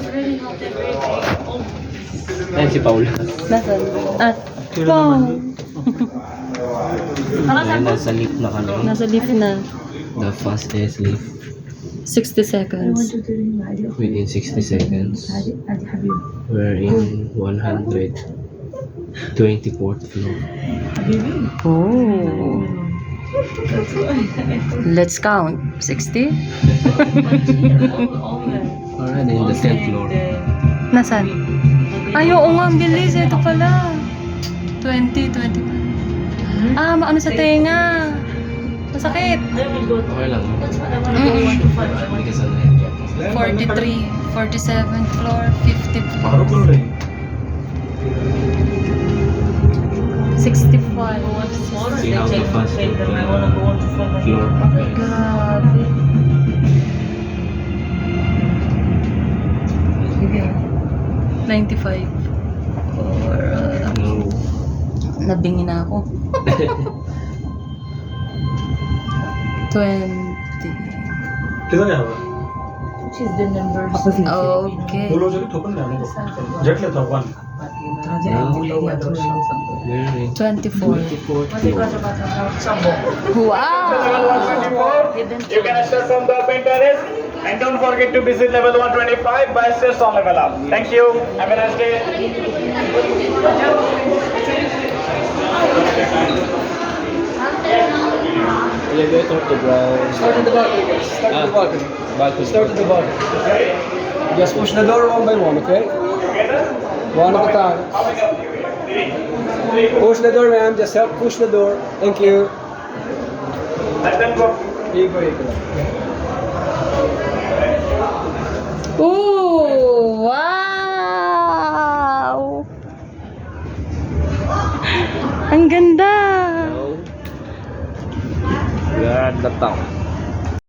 it's really hot every day. Ayan si Paula. Nasaan? At, wow! Ayan, nasa lift na kami. Nasa lift na. The fastest lift 60 seconds. within 60 seconds. We're in 124th floor. Oh. Let's count. 60? Already in the 10th floor. Nasaan? Ay, oo nga, ang bilis. Ito pala. 20, 25. Ah, maano sa tenga. Masakit. Okay lang. Mm. Hindi ka sanay. 43, 47th floor, 50th floor. 65. See how the fast floor. Grabe. Sige. 95. Or, No. nabingi na ako. 20. किधर है वो Okay. बोलो जो ठोकर ना जेट लेता हूं one We're in 24. 24th floor. Wow! You can start from the upper terrace and don't forget to visit level 125 by stairs on level up. Thank you. Have a nice day. Elevator to ground. Start at the balcony, guys. Start at the balcony. Balcony. Start at the balcony. Just push the door one by one, okay? One at a time. Push the door, ma'am. Just help push the door. Thank you. And then go. Iko. Ooh! Wow! Ang ganda! We are at the top.